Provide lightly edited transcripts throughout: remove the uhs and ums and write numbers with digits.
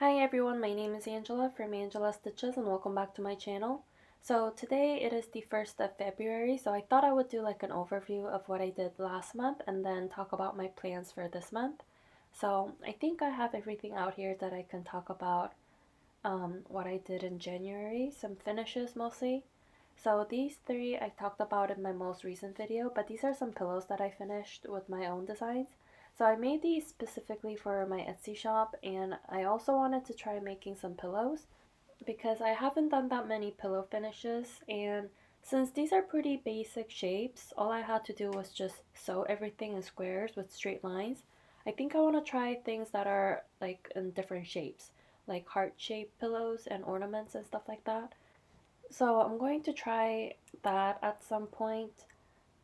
Hi everyone, my name is Angela from Angela Stitches and welcome back to my channel. So today it is the 1st of February, so I thought I would do like an overview of what I did last month and then talk about my plans for this month. So I think I have everything out here that I can talk about what I did in January, some finishes mostly. So these three I talked about in my most recent video, but these are some pillows that I finished with my own designs. So I made these specifically for my Etsy shop, and I also wanted to try making some pillows because I haven't done that many pillow finishes, and since these are pretty basic shapes, all I had to do was just sew everything in squares with straight lines. I think I want to try things that are like in different shapes, like heart-shaped pillows and ornaments and stuff like that. So I'm going to try that at some point.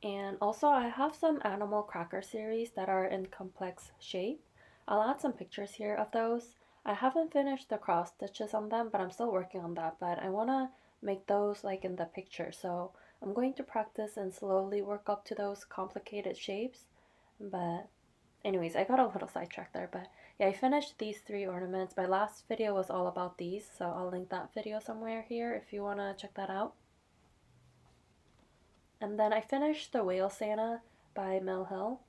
And also I have some animal cracker series that are in complex shape. I'll add some pictures here of those. I haven't finished the cross stitches on them, but I'm still working on that. But I want to make those like in the picture. So I'm going to practice and slowly work up to those complicated shapes. But anyways, I got a little sidetracked there. But yeah, I finished these three ornaments. My last video was all about these, so I'll link that video somewhere here if you want to check that out. And then I finished the Whale Santa by Mill Hill.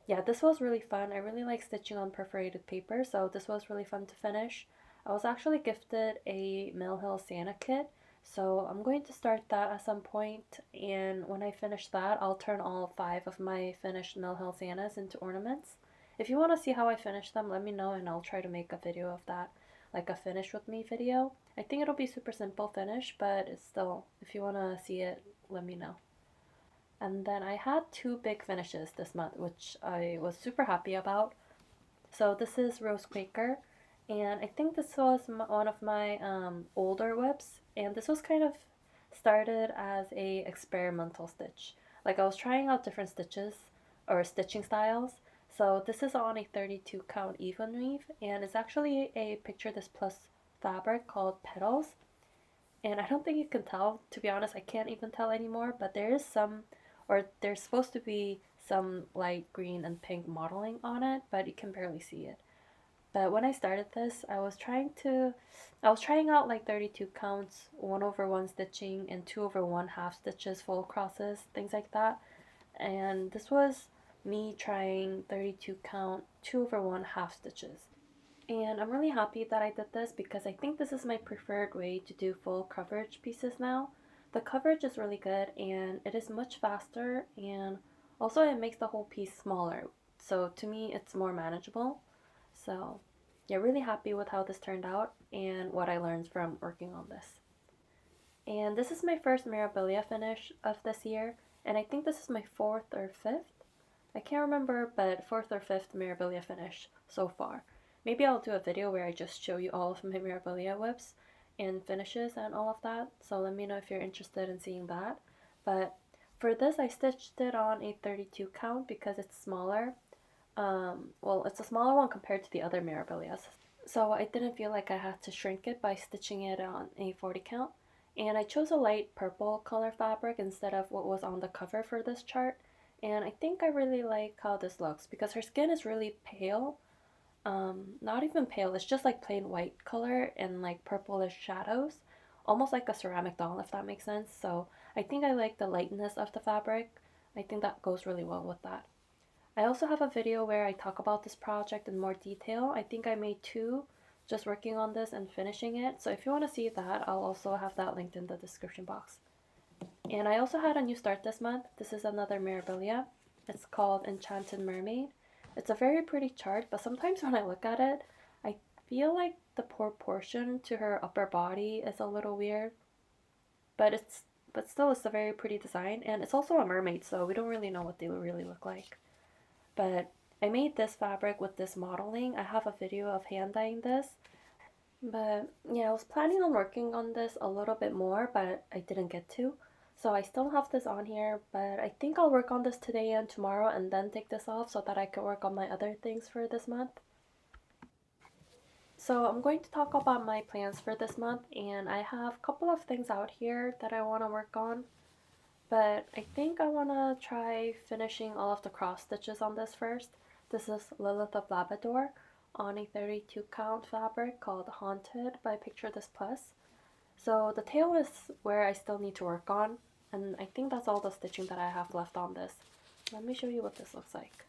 Yeah, this was really fun. I really like stitching on perforated paper, so this was really fun to finish. I was actually gifted a Mill Hill Santa kit, so I'm going to start that at some point, and when I finish that, I'll turn all 5 of my finished Mill Hill Santas into ornaments. If you want to see how I finish them, let me know and I'll try to make a video of that, like a finish with me video. I think it'll be super simple finish, but it's still, if you want to see it, let me know. And then I had 2 big finishes this month, which I was super happy about. So this is Rose Quaker, and I think this was one of my older whips, and this was kind of started as a experimental stitch. Like I was trying out different stitches or stitching styles. So this is on a 32 count even weave, and it's actually a Picture This Plus fabric called Petals. And I don't think you can tell, to be honest, I can't even tell anymore, but there is some, or there's supposed to be some light green and pink modeling on it, but you can barely see it. But when I started this, I was trying out like 32 counts, 1/1 stitching, and 2/1 half stitches, full crosses, things like that. And this was me trying 32 count, 2/1 half stitches. And I'm really happy that I did this because I think this is my preferred way to do full coverage pieces now. The coverage is really good and it is much faster, and also it makes the whole piece smaller. So to me it's more manageable. So yeah, really happy with how this turned out and what I learned from working on this. And this is my first Mirabilia finish of this year, and I think this is my 4th or 5th. I can't remember, but 4th or 5th Mirabilia finish so far. Maybe I'll do a video where I just show you all of my Mirabilia whips and finishes and all of that, so let me know if you're interested in seeing that. But for this I stitched it on a 32 count because it's smaller. Well, it's a smaller one compared to the other Mirabilias. So I didn't feel like I had to shrink it by stitching it on a 40 count. And I chose a light purple color fabric instead of what was on the cover for this chart. And I think I really like how this looks because her skin is really pale. Not even pale, it's just like plain white color and like purplish shadows. Almost like a ceramic doll, if that makes sense. So I think I like the lightness of the fabric. I think that goes really well with that. I also have a video where I talk about this project in more detail. I think I made 2 just working on this and finishing it. So if you want to see that, I'll also have that linked in the description box. And I also had a new start this month. This is another Mirabilia. It's called Enchanted Mermaid. It's a very pretty chart, but sometimes when I look at it, I feel like the proportion to her upper body is a little weird. But still it's a very pretty design, and it's also a mermaid, so we don't really know what they really look like. But I made this fabric with this modeling. I have a video of hand dyeing this. But yeah, I was planning on working on this a little bit more, but I didn't get to. So I still have this on here, but I think I'll work on this today and tomorrow and then take this off so that I can work on my other things for this month. So I'm going to talk about my plans for this month, and I have a couple of things out here that I want to work on. But I think I want to try finishing all of the cross stitches on this first. This is Lilith of Labrador on a 32 count fabric called Haunted by Picture This Plus. So the tail is where I still need to work on, and I think that's all the stitching that I have left on this. Let me show you what this looks like.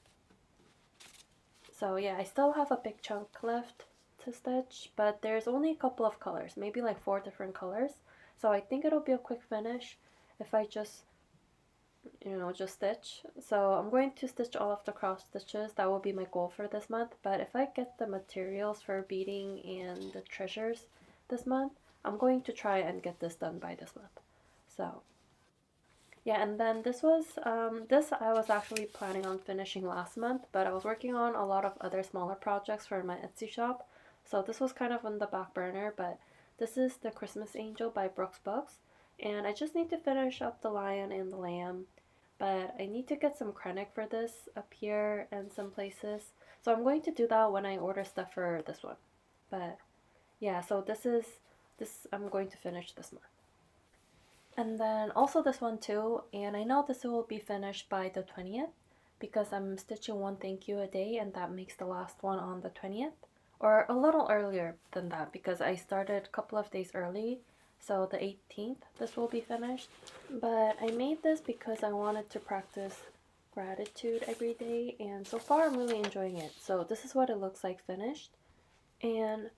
So yeah, I still have a big chunk left to stitch, but there's only a couple of colors, maybe like 4 different colors. So I think it'll be a quick finish if I just stitch. So I'm going to stitch all of the cross stitches. That will be my goal for this month. But if I get the materials for beading and the treasures this month, I'm going to try and get this done by this month. So yeah, and then this I was actually planning on finishing last month, but I was working on a lot of other smaller projects for my Etsy shop. So this was kind of on the back burner, but this is the Christmas Angel by Brooks Books. And I just need to finish up the lion and the lamb, but I need to get some krennic for this up here and some places. So I'm going to do that when I order stuff for this one. But yeah, so this I'm going to finish this month. And then also this one too, and I know this will be finished by the 20th because I'm stitching one thank you a day, and that makes the last one on the 20th, or a little earlier than that because I started a couple of days early, so the 18th this will be finished. But I made this because I wanted to practice gratitude every day, and so far I'm really enjoying it. So this is what it looks like finished. And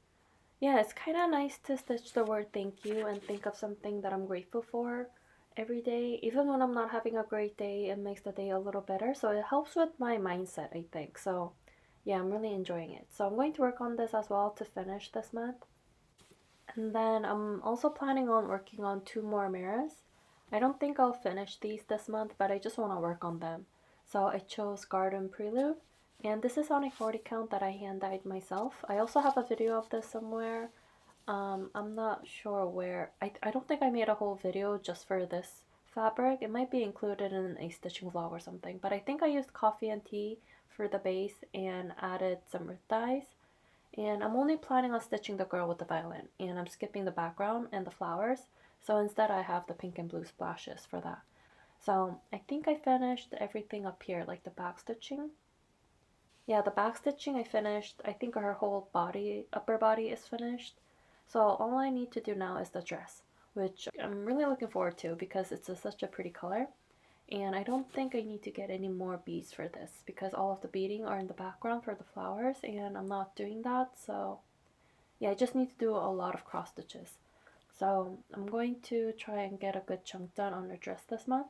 yeah, it's kind of nice to stitch the word thank you and think of something that I'm grateful for every day. Even when I'm not having a great day, it makes the day a little better. So it helps with my mindset, I think. So yeah, I'm really enjoying it. So I'm going to work on this as well to finish this month. And then I'm also planning on working on 2 more mirrors. I don't think I'll finish these this month, but I just want to work on them. So I chose Garden Prelude, and this is on a 40 count that I hand dyed myself. I also have a video of this somewhere. I'm not sure where. I don't think I made a whole video just for this fabric. It might be included in a stitching vlog or something, but I think I used coffee and tea for the base and added some root dyes. And I'm only planning on stitching the girl with the violin, and I'm skipping the background and the flowers, so instead I have the pink and blue splashes for that. So I think I finished everything up here, like the back stitching. Yeah, the back stitching I finished. I think her whole body, upper body is finished. So all I need to do now is the dress, which I'm really looking forward to because it's such a pretty color. And I don't think I need to get any more beads for this because all of the beading are in the background for the flowers, and I'm not doing that. So yeah, I just need to do a lot of cross stitches. So I'm going to try and get a good chunk done on the dress this month.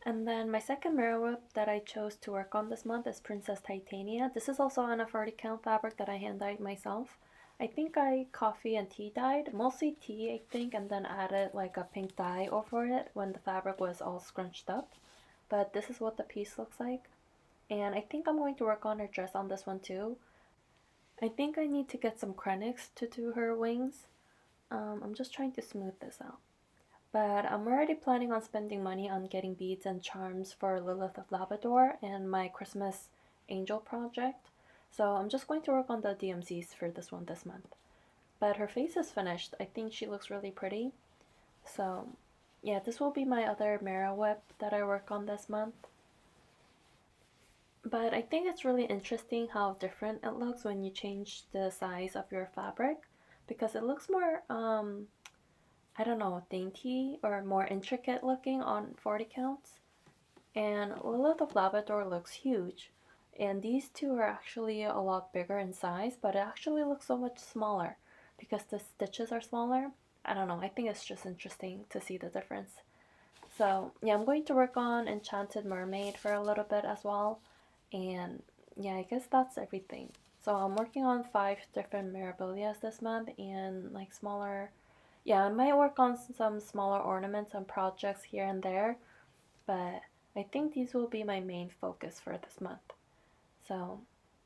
And then my second mirror whip that I chose to work on this month is Princess Titania. This is also on a 40 count fabric that I hand dyed myself. I think I coffee and tea dyed, mostly tea I think, and then added like a pink dye over it when the fabric was all scrunched up. But this is what the piece looks like. And I think I'm going to work on her dress on this one too. I think I need to get some krennics to do her wings. I'm just trying to smooth this out. But I'm already planning on spending money on getting beads and charms for Lilith of Labrador and my Christmas Angel project. So I'm just going to work on the DMCs for this one this month. But her face is finished. I think she looks really pretty. So yeah, this will be my other mirror whip that I work on this month. But I think it's really interesting how different it looks when you change the size of your fabric, because it looks more I don't know, dainty or more intricate looking on 40 counts. And Lilith of Labrador looks huge. And these two are actually a lot bigger in size, but it actually looks so much smaller because the stitches are smaller. I don't know, I think it's just interesting to see the difference. So yeah, I'm going to work on Enchanted Mermaid for a little bit as well. And yeah, I guess that's everything. So I'm working on 5 different Mirabilias this month and like smaller. Yeah, I might work on some smaller ornaments and projects here and there, but I think these will be my main focus for this month. So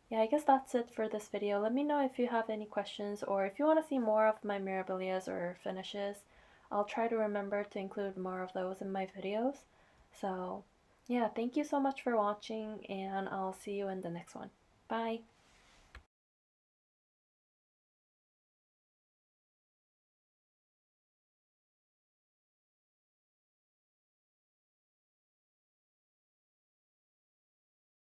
yeah, I guess that's it for this video. Let me know if you have any questions or if you want to see more of my Mirabilias or finishes. I'll try to remember to include more of those in my videos. So yeah, thank you so much for watching, and I'll see you in the next one. Bye!